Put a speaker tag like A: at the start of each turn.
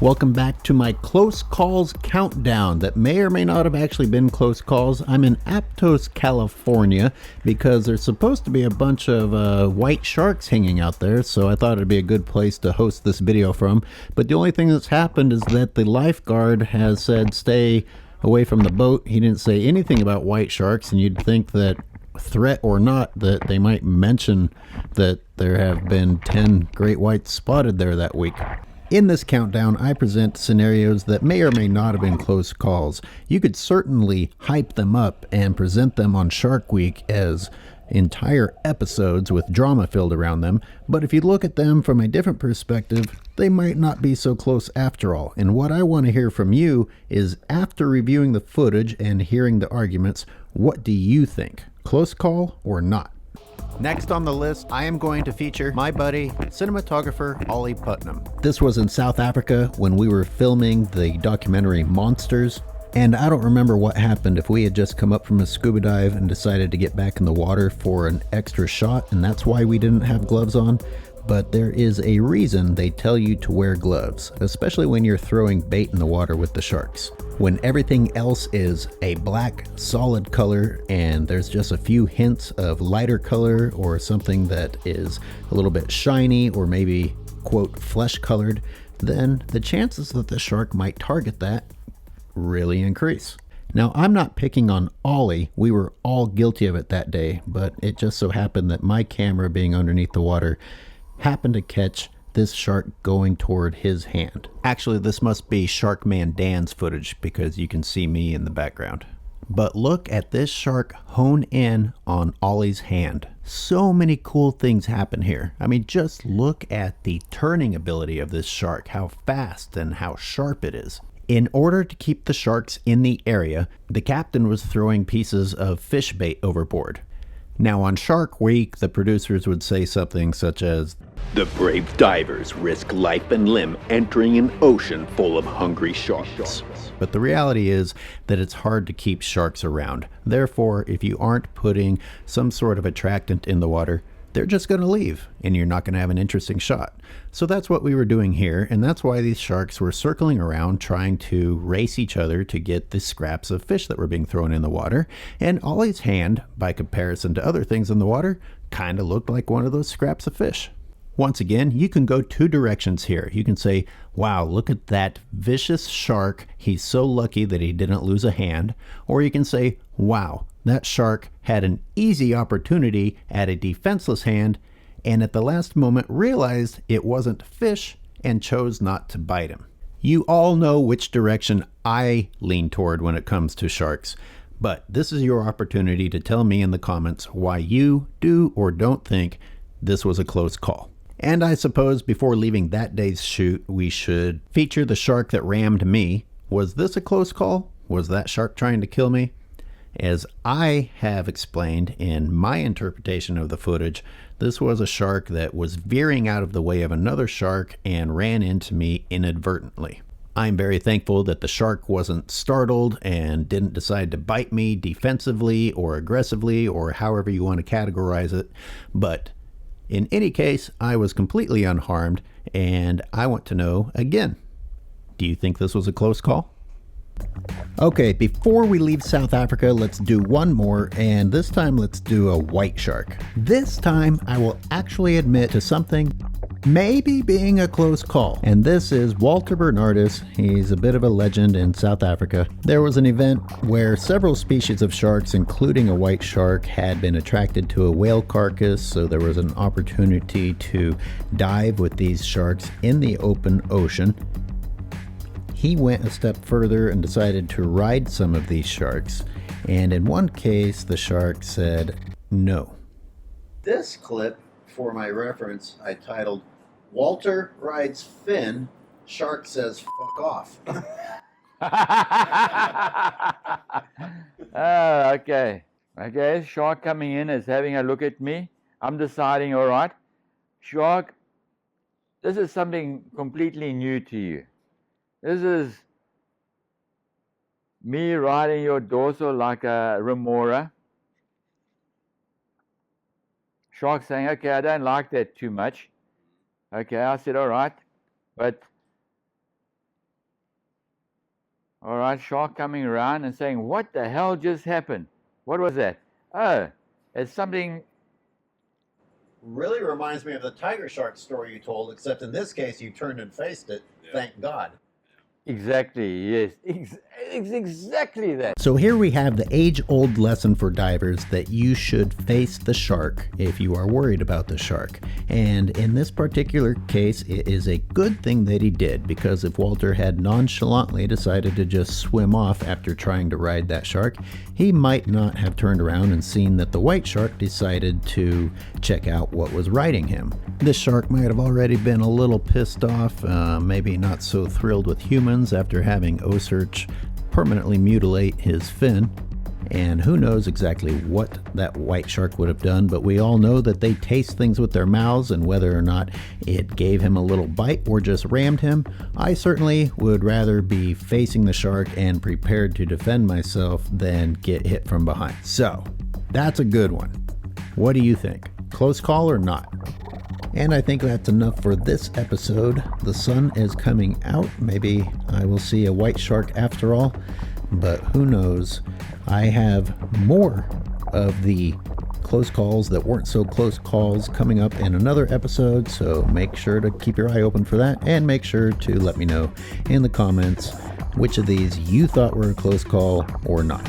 A: Welcome back to my close calls countdown that may or may not have actually been close calls. I'm in Aptos, California, because there's supposed to be a bunch of white sharks hanging out there, so I thought it'd be a good place to host this video from. But the only thing that's happened is that the lifeguard has said stay away from the boat. He didn't say anything about white sharks, and you'd think that, threat or not, that they might mention that there have been 10 great whites spotted there that week. In this countdown, I present scenarios that may or may not have been close calls. You could certainly hype them up and present them on Shark Week as entire episodes with drama filled around them, but if you look at them from a different perspective, they might not be so close after all. And what I want to hear from you is, after reviewing the footage and hearing the arguments, what do you think? Close call or not? Next on the list, I am going to feature my buddy, cinematographer Ollie Putnam. This was in South Africa when we were filming the documentary Monsters, and I don't remember what happened, if we had just come up from a scuba dive and decided to get back in the water for an extra shot, and that's why we didn't have gloves on. But there is a reason they tell you to wear gloves, especially when you're throwing bait in the water with the sharks. When everything else is a black solid color and there's just a few hints of lighter color or something that is a little bit shiny or maybe, quote, flesh colored, then the chances that the shark might target that really increase. Now, I'm not picking on Ollie. We were all guilty of it that day, but it just so happened that my camera, being underneath the water, happened to catch this shark going toward his hand. Actually, this must be Sharkman Dan's footage because you can see me in the background. But look at this shark hone in on Ollie's hand. So many cool things happen here. I mean, just look at the turning ability of this shark, how fast and how sharp it is. In order to keep the sharks in the area, the captain was throwing pieces of fish bait overboard. Now on Shark Week, the producers would say something such as, "The brave divers risk life and limb entering an ocean full of hungry sharks." But the reality is that it's hard to keep sharks around. Therefore, if you aren't putting some sort of attractant in the water, they're just going to leave and you're not going to have an interesting shot. So that's what we were doing here, and that's why these sharks were circling around trying to race each other to get the scraps of fish that were being thrown in the water. And Ollie's hand, by comparison to other things in the water, kind of looked like one of those scraps of fish. Once again, you can go two directions here. You can say, wow, look at that vicious shark. He's so lucky that he didn't lose a hand. Or you can say, wow, that shark had an easy opportunity at a defenseless hand and at the last moment realized it wasn't fish and chose not to bite him. You all know which direction I lean toward when it comes to sharks, but this is your opportunity to tell me in the comments why you do or don't think this was a close call. And I suppose before leaving that day's shoot, we should feature the shark that rammed me. Was this a close call? Was that shark trying to kill me? As I have explained in my interpretation of the footage, this was a shark that was veering out of the way of another shark and ran into me inadvertently. I'm very thankful that the shark wasn't startled and didn't decide to bite me defensively or aggressively or however you want to categorize it. But in any case, I was completely unharmed, and I want to know again, do you think this was a close call? Okay, before we leave South Africa, let's do one more, and this time let's do a white shark. This time I will actually admit to something maybe being a close call, and this is Walter Bernardis. He's a bit of a legend in South Africa. There was an event where several species of sharks, including a white shark, had been attracted to a whale carcass, so there was an opportunity to dive with these sharks in the open ocean. He went a step further and decided to ride some of these sharks, and in one case the shark said no. This clip, for my reference, I titled, "Walter Rides Fin, Shark Says Fuck Off."
B: Okay, shark coming in is having a look at me. I'm deciding, all right, shark, this is something completely new to you. This is me riding your dorsal like a remora. Shark saying, okay, I don't like that too much. Okay, I said, all right. But, all right, shark coming around and saying, what the hell just happened? What was that? Oh, it's something.
A: Really reminds me of the tiger shark story you told, except in this case you turned and faced it. Yeah. Thank God.
B: Exactly, yes. It's exactly that.
A: So here we have the age-old lesson for divers that you should face the shark if you are worried about the shark. And in this particular case, it is a good thing that he did, because if Walter had nonchalantly decided to just swim off after trying to ride that shark, he might not have turned around and seen that the white shark decided to check out what was riding him. This shark might have already been a little pissed off, maybe not so thrilled with humans after having Ossearch permanently mutilate his fin. And who knows exactly what that white shark would have done, but we all know that they taste things with their mouths, and whether or not it gave him a little bite or just rammed him, I certainly would rather be facing the shark and prepared to defend myself than get hit from behind. So, that's a good one. What do you think? Close call or not? And I think that's enough for this episode. The sun is coming out. Maybe I will see a white shark after all, but who knows? I have more of the close calls that weren't so close calls coming up in another episode, so make sure to keep your eye open for that, and make sure to let me know in the comments which of these you thought were a close call or not.